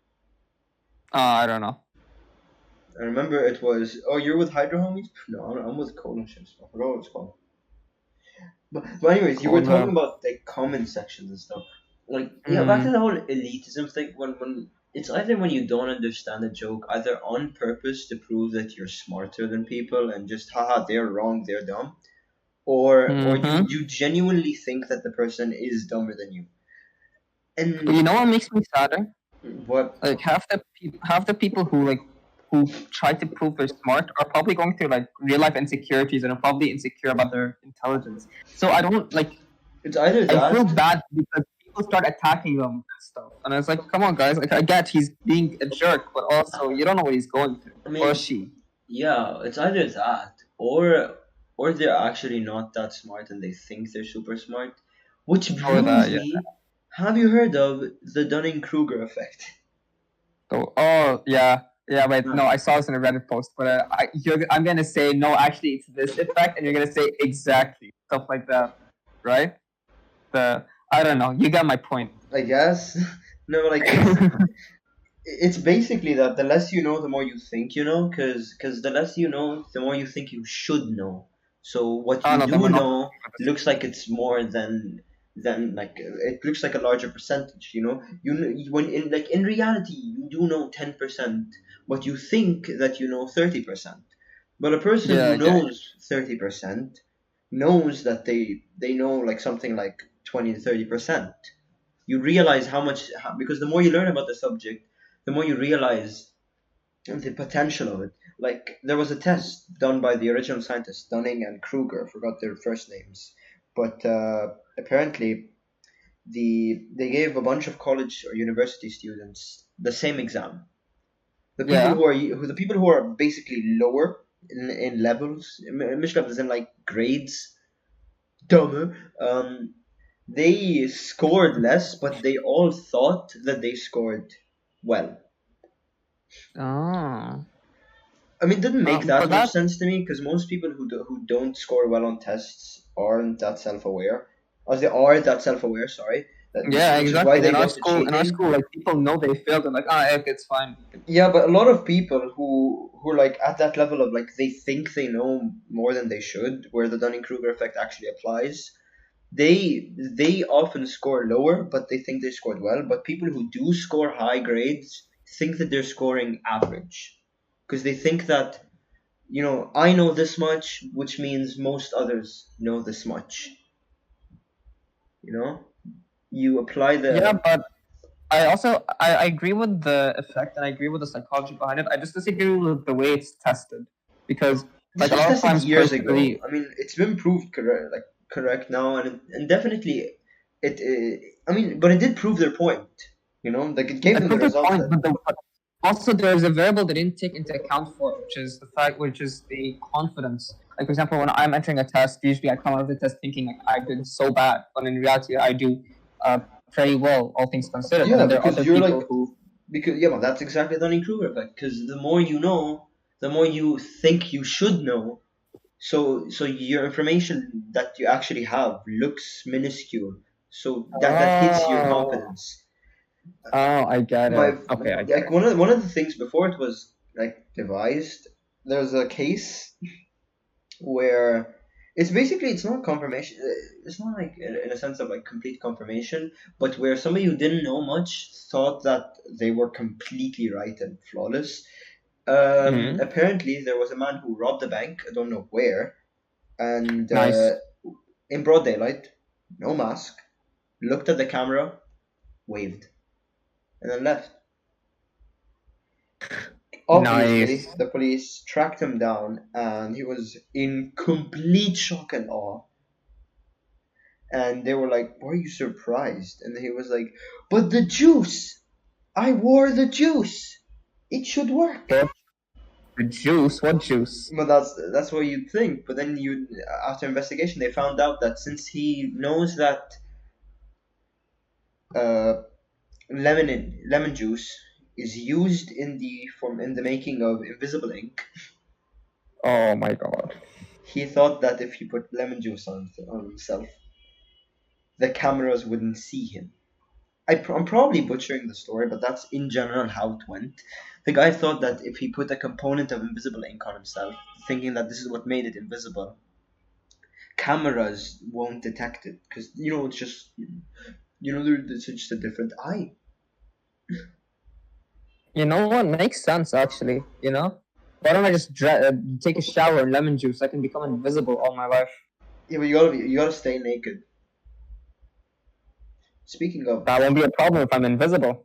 I don't know. I remember it was. Oh, you're with Hydro Homies? No, I'm with Cola Chips. I forgot what it's called. But anyways, you were Cola. talking about like comment sections and stuff. Like back to the whole elitism thing. When it's either when you don't understand a joke, either on purpose to prove that you're smarter than people and just haha they're wrong, they're dumb, or you genuinely think that the person is dumber than you. And You know what makes me sadder? what? Like half the people who try to prove they're smart are probably going through like real life insecurities and are probably insecure about their intelligence. So I don't like. It's either I that. feel bad because people start attacking them and stuff, and I was like, "Come on, guys! Like, I get he's being a jerk, but also you don't know what he's going through, I mean, or she." Yeah, it's either that or they're actually not that smart and they think they're super smart. Which Or brings that, yeah. me, have you heard of the Dunning-Kruger effect? Oh yeah. Wait, no, I saw this in a Reddit post, but I'm gonna say no. Actually, it's this effect, and you're gonna say exactly stuff like that, right? I don't know. You got my point. I guess. No, like it's basically that the less you know, the more you think you know, because the less you know, the more you think you should know. So what you No, then do we're not. know looks like it's more than like it looks like a larger percentage. You know, when in reality you do know 10%, but you think that you know 30%. But a person Yeah, who knows 30% knows that they know like something like 20 to 30%. You realize because the more you learn about the subject, the more you realize the potential of it. Like there was a test done by the original scientists, Dunning and Kruger, forgot their first names, but apparently they gave a bunch of college or university students the same exam. The people Yeah. the people who are basically lower in levels, مش levels in like grades, dumber, they scored less, but they all thought that they scored well. Oh. I mean, it didn't make that But much that sense to me because most people who don't score well on tests aren't that self-aware. As they are that self-aware, sorry, yeah, which is why exactly. they got to In our cheating. school, like people know they failed and like, heck, it's fine. Yeah, but a lot of people who are like at that level of like they think they know more than they should, where the Dunning-Kruger effect actually applies. They often score lower, but they think they scored well. But people who do score high grades think that they're scoring average because they think that I know this much, which means most others know this much. You apply Yeah, the. but I agree with the effect and I agree with the psychology behind it. I just disagree with the way it's tested because This like a was lot of tested times years personally, ago. I mean, it's been proved correct now, and definitely I mean, but it did prove their point. Like it gave I them the proved the results point, that. but also there's a variable they didn't take into account for, which is the confidence. Like for example, when I'm entering a test, usually I come out of the test thinking like I did so bad, but in reality I do pretty well, all things considered. And Yeah, then there are because other you're like, people who, because yeah, well, that's exactly the Dunning-Kruger effect. Because the more you know, the more you think you should know. So your information that you actually have looks minuscule. So that hits your oh, confidence. oh, I get My it. Okay, I get like it. one of the things before it was like devised. There's a case where it's not confirmation. It's not like in a sense of like complete confirmation, but where somebody who didn't know much thought that they were completely right and flawless. Hmm. Apparently, there was a man who robbed a bank. I don't know where, and Nice, in broad daylight, no mask, looked at the camera, waved, and then left. Obviously, nice. the police tracked him down, and he was in complete shock and awe. And they were like, "Why are you surprised?" And he was like, "But the juice! I wore the juice! It should work!" But the juice, what juice? Well, that's what you'd think. But then after investigation, they found out that since he knows that uh, lemon juice is used in the making of invisible ink, Oh my god. he thought that if he put lemon juice on himself, the cameras wouldn't see him. I'm probably butchering the story, but that's in general how it went. The guy thought that if he put a component of invisible ink on himself, thinking that this is what made it invisible, cameras won't detect it because it's just it's just a different eye. You know what makes sense actually? You know, why don't I just take a shower in lemon juice? I can become invisible all my life. Yeah, but you gotta stay naked. Speaking of, That won't be a problem if I'm invisible.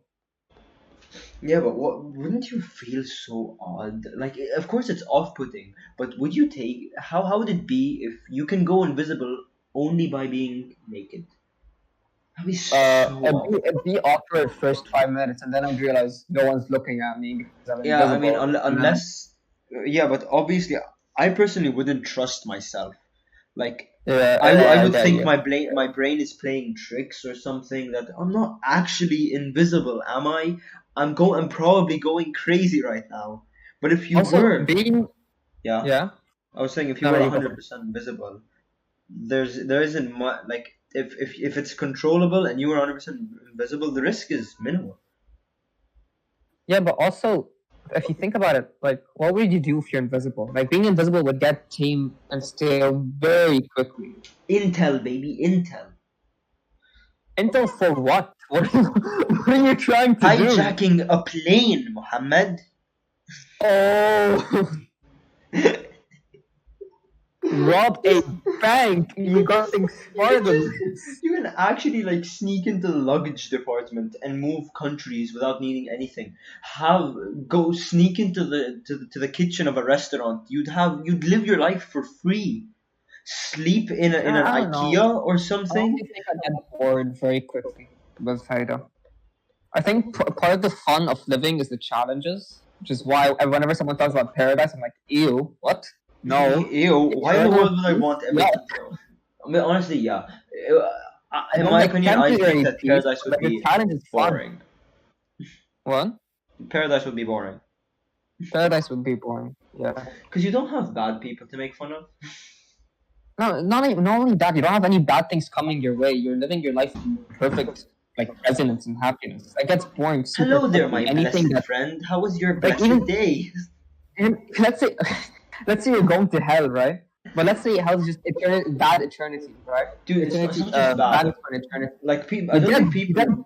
yeah, but what wouldn't you feel so odd? Like, of course it's off-putting, but would you take how would it be if you can go invisible only by being naked? That'd be so It'd be awkward first 5 minutes, and then I'd realize no one's looking at me because I'm Yeah, I mean, invisible. And then, unless, yeah, but obviously, I personally wouldn't trust myself. Like, yeah, I I would get think you. my brain is playing tricks or something that I'm not actually invisible, am I? I'm probably going crazy right now. But if you Also, were, yeah, yeah, I was saying if you no, no, were you go 100% invisible, there isn't much like if it's controllable and you were 100% invisible, the risk is minimal. Yeah, but also, if you think about it, like, what would you do if you're invisible? Like, being invisible would get tame and stale very quickly. Intel, baby, Intel. Intel for what? What are you trying to do? Hijacking a plane, Mohammed. Oh, rob a Just bank. You got things smarter than this. you can actually like sneak into the luggage department and move countries without needing anything. Have go sneak into the kitchen of a restaurant. You'd live your life for free. Sleep in an I don't know. IKEA or I something. honestly think I'd get bored very quickly with Haida. I think part of the fun of living is the challenges, which is why whenever someone talks about paradise, I'm like, ew, what? No. Ew, why in the Eternal world would I peace? want Yeah. everything? I mean, honestly, yeah. I In don't my like opinion, I think temporary that peace, paradise but would like the be challenge is fun. boring. What? Paradise would be boring Paradise would be boring. Yeah. because you don't have bad people to make fun of. No, not only that, you don't have any bad things coming your way. You're living your life in perfect like resonance and happiness. It gets boring super Hello there, my quickly. Anything blessed that friend. How was your like blessed even day? let's say let's say you're going to hell, right? But let's say hell's just eternity, bad eternity, right? Dude, it's Eternity, not just bad bad. for an eternity. Like people, I You don't get think you get. people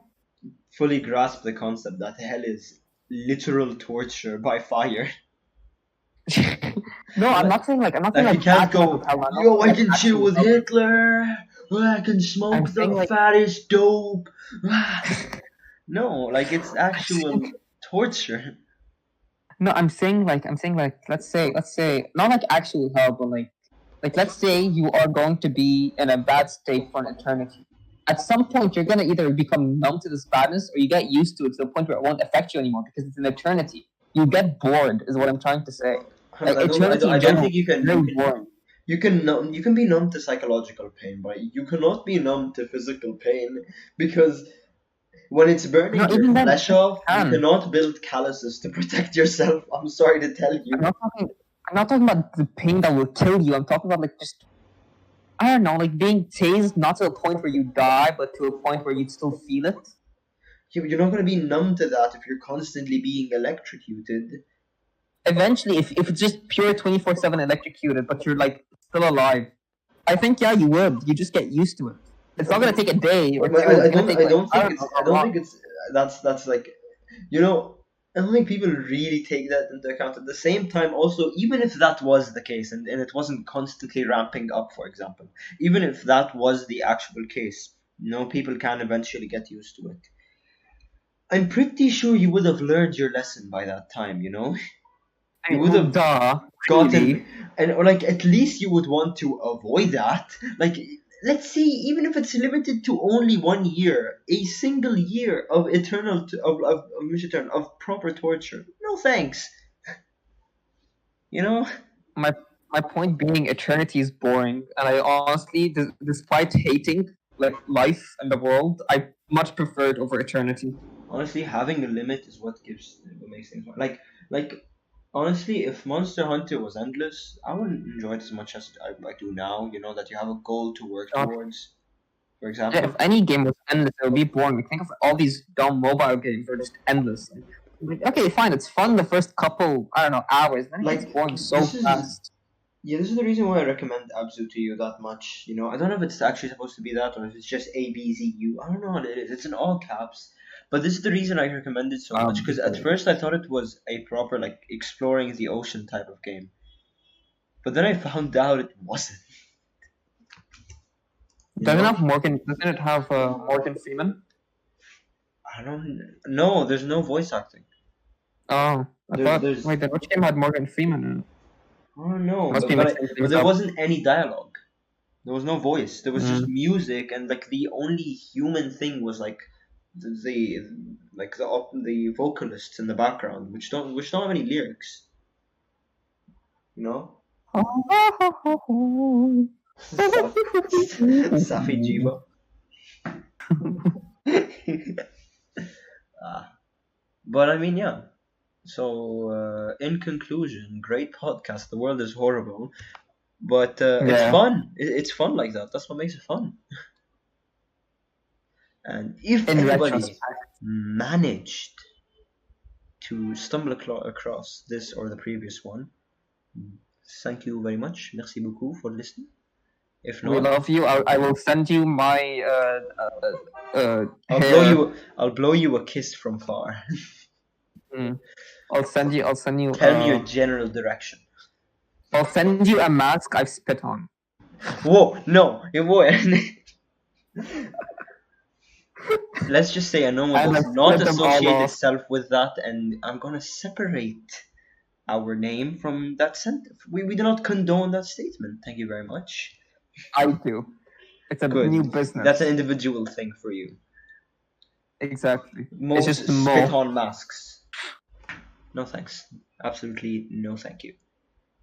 fully grasp the concept that hell is literal torture by fire. No, like, I'm not saying like you like can't that type of go, hell. I'm not yo, saying I like can chill actual with hell. Hitler. I can I'm smoke saying the like fattest dope. No, like it's I'm saying, actual torture. no, I'm saying like let's say not like actual hell, but like let's say you are going to be in a bad state for an eternity. At some point, you're gonna either become numb to this badness, or you get used to it to the point where it won't affect you anymore because it's an eternity. You get bored, is what I'm trying to say. Like I eternity in don't general think you is can very boring. You can be numb to psychological pain, but you cannot be numb to physical pain because when it's No, burning your even then, flesh you off, you can. cannot build calluses to protect yourself. I'm sorry to tell I'm you. not talking. I'm not talking about the pain that will kill you. I'm talking about like just I don't know, like being tased not to a point where you die, but to a point where you'd still feel it. You're not going to be numb to that if you're constantly being electrocuted. Eventually, if it's just pure 24/7 electrocuted, but you're like still alive, I think yeah, you would. You just get used to it. It's not gonna take a day or two. I It's gonna don't take I like don't I think don't it's know I how don't long. think it's that's like you know I don't think people really take that into account. At the same time, also, even if that was the case and it wasn't constantly ramping up, for example, even if that was the actual case, people can eventually get used to it. I'm pretty sure you would have learned your lesson by that time. I You mean, would well, have duh, gotten, really. and or like at least you would want to avoid that. Like, let's see, even if it's limited to only 1 year, a single year of eternal of proper torture. No thanks. You know. My my point being, eternity is boring, and I honestly, despite hating like life and the world, I much prefer it over eternity. Honestly, having a limit is what makes things fun. Like honestly, if Monster Hunter was endless, I wouldn't enjoy it as much as I do now. You know that you have a goal to work Uh, towards, for yeah, if example. any game was endless, it would be boring. Like, think of all these dumb mobile games; they're just endless. Like, okay, fine, it's fun the first couple, I don't know, hours, then it gets Like boring so this is fast. Yeah, this is the reason why I recommend Abzu to you that much. I don't know if it's actually supposed to be that or if it's just ABZU. I don't know what it is. It's in all caps. But this is the reason I recommend it so much because at first I thought it was a proper like exploring the ocean type of game. But then I found out it wasn't. You Doesn't it know? have Morgan? Doesn't it have Morgan Freeman? I don't No, there's no voice acting. Oh, I thought. There's Wait, then which game had Morgan Freeman in it? I don't know, Must but be but I, mixing but things there up. wasn't any dialogue. There was no voice. There was just Mm. music, and like the only human thing was like the the vocalists in the background, which don't have any lyrics. You know, Saf, Safi Jiva. Ah, but I mean, yeah. So, in conclusion, great podcast. The world is horrible, but it's Yeah. fun. It's fun like that. That's what makes it fun. And if In anybody retrospect. managed to stumble across this or the previous one, thank you very much. Merci beaucoup for listening. If We not, love you. I will send you my I'll blow hair. you. I'll blow you a kiss from far. Mm. I'll send you. I'll send you. Tell me your general direction. I'll send you a mask I've spit on. Whoa, no, it won't. Let's just say AnoMo And does I've not split them all associate off. itself with that, and I'm gonna separate our name from that sentence. We do not condone that statement. Thank you very much. I do. It's a new Good. That's an business. individual thing for you. Exactly. It's Most just spit Mo. on masks. No thanks. Absolutely no thank you.